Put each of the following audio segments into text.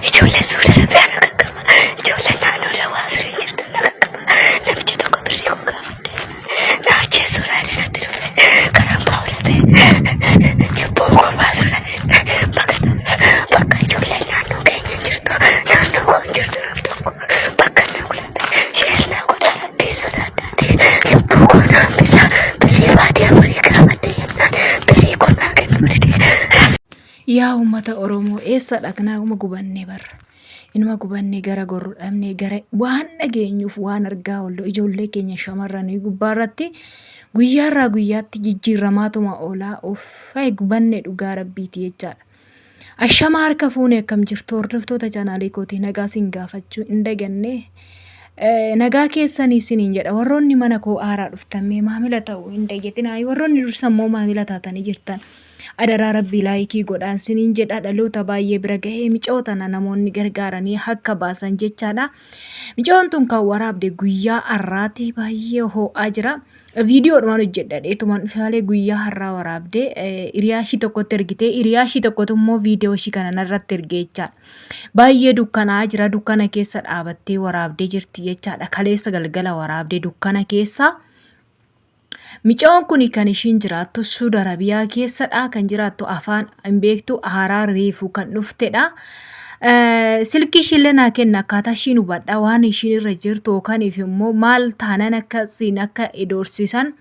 ijoollee suudii irraa qaba. Ijoollee naannoo lawaa firee jirtu qaba. Namichi tokko birrii kun gaafadhe. Naachee suuraa irratti dhufe karaa baawwadhate. Lubbuu koo baasuudha. Bakka ijoollee naannoo keenya jirtu naannoo koo jirtu nam tokko bakka na ulate. Sheernaa godhaa rabbii sodaadhaati. Lubbuu koo naambisa birrii baadiyyaa birrii gaafadhe jennaan birrii koo naa kennu dide. Yaa uummata Oromoo eessa dhaqnaa uma gubannee barra. Inuma gubannee gara gorru dhabnee gara waan dhageenyuuf waan argaa oollu ijoollee keenya shamarranii gubbaarratti guyyaarraa guyyaatti jijjiirramaatuma oolaa of gubannee dhugaa rabbiiti jechaadha. Ashama harka fuunee akkam jirtu hordoftoota chaanaalii kootii nagaa sin gaafachuu hin dagannee nagaa keessanii isiniin jedha. Warroonni mana koo aaraa dhuftamee maamila ta'uu hin daggatinaa. Warroonni dursammoo maamila taatanii jirtan. Adaraa rabbii laayikii godhaan siniin jedha. Dhaloota baay'ee bira gahee micootana namoonni gargaaranii akka baasan jechaadha. Micoon tun kan waraabde guyyaa har'aati baay'ee ho'aa jira. Viidiyoodhumaan hojjedhadheetumaan dhufaalee guyyaa har'aa waraabde hiriyaa ishii tokkotti ergite. Hiriyaa ishii tokkotu immoo viidiyoo ishii kana irratti ergee jechaadha. Baay'ee dukkanaa jira. Dukkana keessa dhaabattee waraabdee jirti jechaadha. Kaleessa galgala waraabdee dukkana keessa. Micoon kun kan ishiin jiraattu Saudi Arabiyaa keessadha. Kan jiraattu afaan hin beektu haaraa reefu kan dhuftedha. Silkii ishillee naa kenna akkaataa ishiin hubadha waan ishiin irra jirtu yookaaniif immoo maal taanan akkasiin akka idoorsisan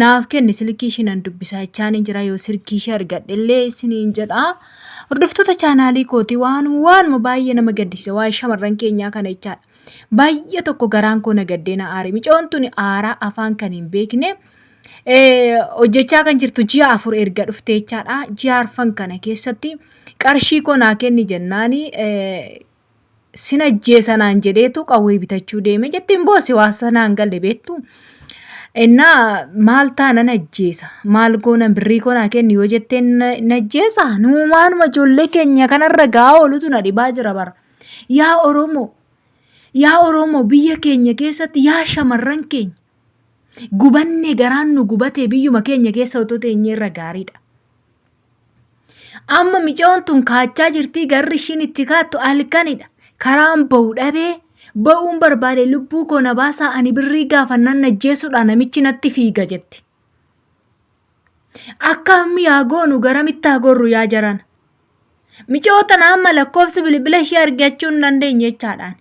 naaf kenni silkii ishiin dubbisaa jechaan hin jira yoo silkii ishee argadhellee isiniin jedha. Hordoftoota chaanaalii kootii waanuma baay'ee nama gaddisiisa waa'ee shamarran keenyaa kana jechaadha. Baay'ee tokko garaan koo nagaddeena aare. Micoon tuni aaraa afaan kan hin beekne hojjechaa kan jirtu ji'a 4 erga dhufte jechaadha. Ji'a 4 kana keessatti qarshii koo naa kenni jennaani sin ajjeesanaan jedheetu qawwee bitachuu deeme jettiin boose waa sanaan galle beektu. Innaa maal taanan ajjeesa maal goonan birrii koo naa kenni yoo jetteen najjeesa nuumaanuma ijoollee keenya kanarra gaa oolutu na dhibaa jira bara. Yaa Oromoo biyya keenya keessatti yaa shamarran keenya gubanne garaan nu gubatee biyyuma keenya keessa otoo teenyee irra gaariidha. Amma micoon tun kaachaa jirtii garri ishiin itti kaattu halkanidha. Karaan ba'u dhabee ba'uun barbaade lubbuu koo na baasaa ani birrii gaafannaan najjeessuudhaan namichi natti fiiga jetti. Akkam yaa goonu garamitti haa gorru yaa jaran. Micoota naamma lakkoofsi bilbila ishee argachuu hin dandeenye jechaadhaan.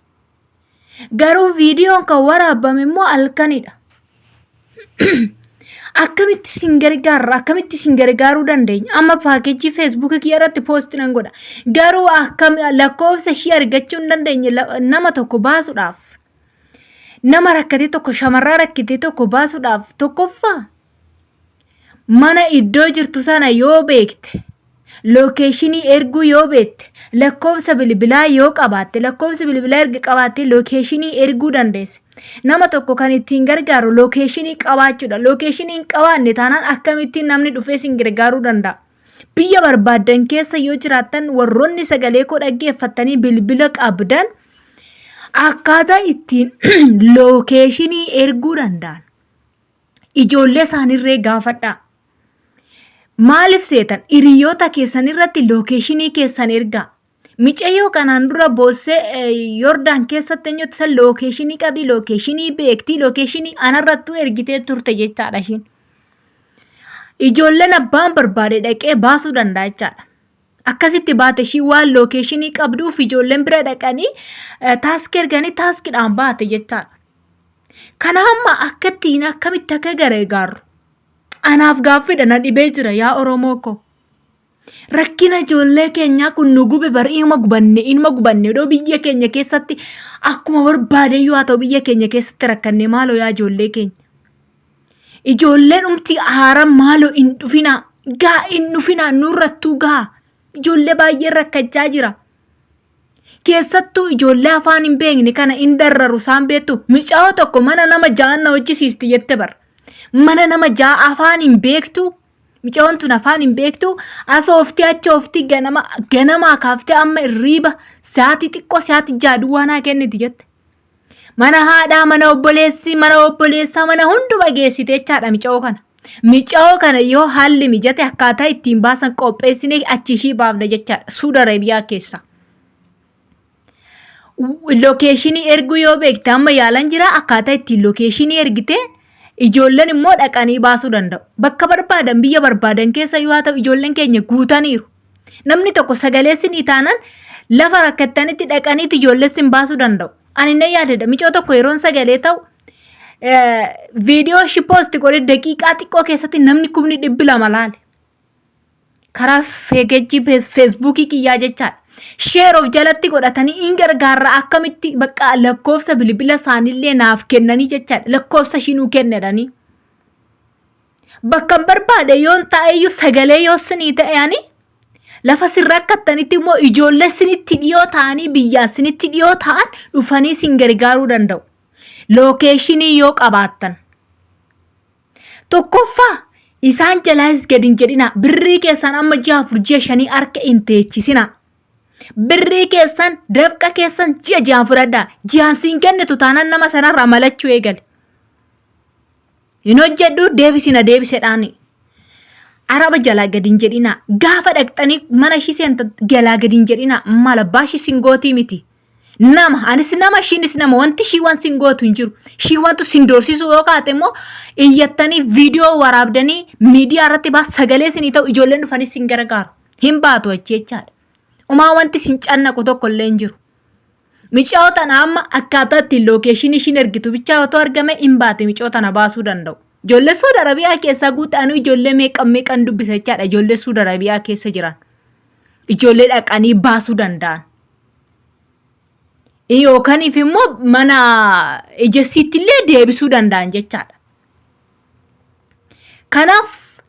Garuu viidiyoon kan waraabame immoo halkanidha. Akkamitti sin gargaarra akkamitti sin gargaaruu dandeenya amma paakeejii Facebook irratti post nan godha. Garuu akkam lakkoofsa ishee argachuu hin dandeenye nama tokko baasuudhaaf nama rakkate tokko shamarraa rakkate tokko baasuudhaaf tokkoffaa mana iddoo jirtu sana yoo beekte lokeeshinii erguu yoo beekte lakkoofsa bilbilaa yoo qabaatte lakkoofsa bilbilaa erga qabaatte lokeeshinii erguu dandeesse. Nama tokko kan ittiin gargaaru lokeeshinii qabaachuudha. Lokeeshiniin qabaanne taanaan akkamittiin namni dhufee sin gargaaruu danda'a. Biyya barbaadan keessa yoo jiraattan warroonni sagalee koo dhaggeeffatanii bilbila qabdan akkaataa ittiin lokeeshinii erguu danda'an ijoollee isaaniirree gaafadhaa. Maaliif seetan hiriyoota keessan irratti lokeeshinii keessan ergaa. Micayyoo kanaan dura boossee Yordaan keessatti eenyutti san lokeeshinii qabdi lokeeshinii beektii lokeeshinii anarrattuu ergitee turte jechaadha ishiin. Ijoolleen abbaan barbaade dhaqee baasuu danda'a jechaadha. Akkasitti baate ishii waan lokeeshinii qabduuf ijoolleen bira dhaqanii taaskii erganii taaskiidhaan baate jechaadha. Kana amma akkamitti akka gargaaru anaaf gaaffiidha na dhibee jira yaa Oromoo koo. Rakkina ijoollee keenyaa kun nu gube bari inuma gubanne doo biyya keenya keessatti akkuma barbaadeyyuu haa ta'u biyya keenya keessatti rakkanne maaloo yaa ijoollee keenya. Ijoolleen umti haaraan maaloo hin dhufina nurrattuu gaa ijoollee baay'ee rakkachaa jira. Keessattuu ijoollee afaan hin beekne kana hin darraru isaan beektu micaa'oo tokko mana nama ja'an na hojjisiisti jette bara. Mana nama ja'a afaan hin beektu. Micaa'oon tun afaan hin beektu asooftii acha oftii ganamaa kaaftee amma irriiba sa'aatii xiqqoo sa'aatii jaaduu waan haa kenniti jette. Mana haadhaa mana obboleessaa mana hunduma geessite jechaadha micaa'oo kana. Michao kana yoo haalli mijate akkaataa ittiin baasan qopheessine achishii baafna jechaadha. Suudi Arabiyaa keessa. Lokeeshinii ergu yoo beekte amma yaalan jira akkaataa ittiin lokeeshinii ergite ijoolleen immoo dhaqanii baasuu danda'u. Bakka barbaadan biyya barbaadan keessa yoo ta'u ijoolleen keenya guutaniiru. Namni tokko sagalee sinii taanan lafa rakkattanitti dhaqaniiti ijoollee sin baasuu danda'u. Ani na yaadadha michoo tokko yeroon sagalee ta'u viidiyoo shi poosti godhe daqiiqaa xiqqoo keessatti namni 200 laale. Karaa feegeejii feesbuukii kiyyaa jechaadha. Share of jalatti godhatanii in gargaarra akkamitti bakka lakkoofsa bilbila isaanillee naaf kennanii jechaadha. Lakkoofsa shinuu kennedhanii. Bakka barbaade yoon ta'eyyuu sagalee yoo sinii ta'ani lafa sirra akkattanitti immoo ijoollee sinitti dhiyoo ta'anii biyyaan sinitti dhiyoo ta'an dhufanii sin gargaaruu danda'u. Lokeeshinii yoo qabaattan. Tokkoffaa isaan jalaas gadin jedhina birrii keessan amma 6-5 harka hin teechisina. Birrii keessan dafqa keessan 6 fudhadhaa. Jiyaan siin kennitu taanaan nama sanarraa malachuu eegale. Hin hojjedhu deebisedhaani. Araba jalaa gadin jedhina gaafa dhaqxanii mana ishii seentan jalaa gadin jedhina mala baashi singootii miti. Nama anis nama shiinis nama wanti shii wan singootu hin jiru. Shii wantu sindoorsisu yoo kaate immoo iyyattanii viidiyoo waraabdanii miidiyaa irratti baas sagalee sinii ta'u ijoolleen dhufanii sin gargaaru. Hin baatu achi jechaadha. Umaa wanti sin cannaqu tokko illee hin jiru. Michoo tana amma akkaataa ittiin lokeeshinii ishiin ergitu bichaa otoo argame hin baate michoo tana baasuu danda'u. Ijoollee Suudi Arabiyaa keessaa guuttaanii ijoollee meeqan dubbisa jechaadha. Ijoollee Suudi Arabiyaa keessa jiran. Ijoollee dhaqanii baasuu danda'an. Yookaniif immoo mana ejessiitti illee deebisuu danda'an jechaadha. Kanaaf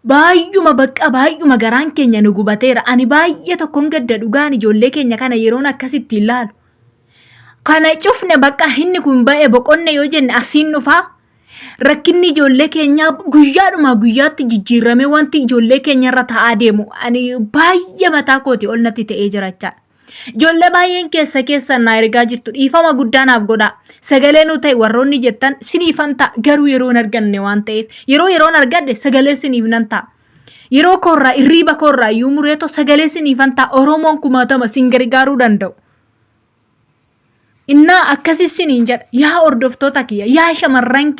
baay'uma garaan keenya nu gubateera. Ani baay'ee tokkoon gadda dhugaan ijoollee keenya kana yeroon akkasitti ilaalu. Kana cufne bakka inni kun ba'e boqonne yoo jenne asiin dhufaa. Rakkinni ijoollee keenya guyyaadhuma guyyaatti jijjiirame wanti ijoollee keenya irra ta'aa deemu. Ani baay'ee mataa kooti ol natti ta'ee jiraachaa. Ijoollee baay'een keessa na ergaa jirtu dhiifama guddaanaaf godhaa. Sagalee nu ta'e warroonni jettan siniifan ta'a garuu yeroon arganne waan ta'eef yeroon argadde sagalee siniif nan ta'a. Yeroo koorraa irriiba koorraa iyyuu mureeto sagalee siniifan ta'a Oromoon 1000 sin gargaaruu danda'u. Innaa akkasis siniin jedha yaa hordoftoota kiyya yaa shamarran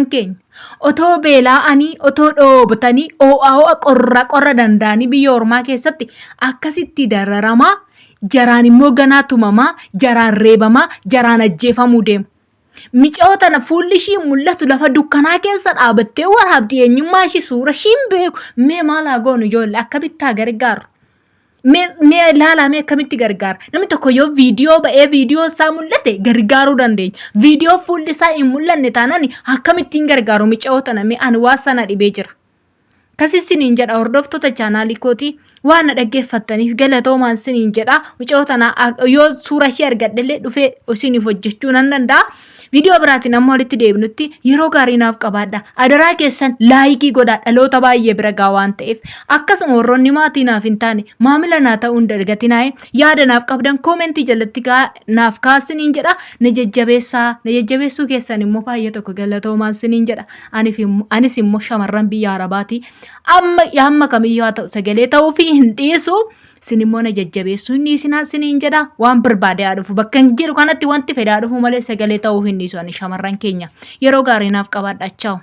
keenya otoo beela'anii otoo dhoobotanii oo'aa qorra danda'anii biyya ormaa keessatti akkasitti dararamaa jaraan immoo ganaa tumamaa jaraan reebamaa jaraan ajjeefamuu deemu. Michoo tana fuulli ishii mul'atu lafa dukkanaa keessa dhaabattee waraabdi eenyummaa ishii suura ishiin beeku mee maalaa goonu ijoollee akkamitti gargaaru. Mee laalame akkamitti gargaara. Namni tokko yoo viidiyoo ba'ee viidiyoo isaa mul'ate gargaaruu dandeenya. Viidiyoo fuulli isaa hin mul'anne taanaan akkamittiin gargaaru michoo tana mee ani waan sana dhibee jira. Kasis siniin jedha hordoftoota chaanaalii kooti waan na dhaggeeffattaniif galatoomaan siniin jedha. Michoo tana yoo suura ishee argadhellee dhufee isiniif hojjechuu nan danda'a. Video biraatiin amma walitti deebinutti yeroo gaarii naaf qabaadha. Adaraa keessan laayikii godhaa dhaloota baay'ee bira gaa waan ta'eef akkasuma warroonni maatii naaf hin taane maamila naa ta'uun dargatinaa'e yaada naaf qabdan koomentii jalatti naaf kaasiniin jedha. Na jajjabeessuu keessan immoo baay'ee tokko galatoomaan siniin jedha. Anis immoo shamarran biyya Arabaati. Amma kamiyyuu haa ta'u sagalee ta'uu fi hin dhiisu. Sin immoo na jajjabeessuu inni siniin jedha waan barbaade haa dhufu bakka hin jiru kanatti wanti fedhaa dhufu malee sagalee ta'uu hin dhiisu ani shamarran keenya yeroo gaarii naaf qabaadha. Ciao.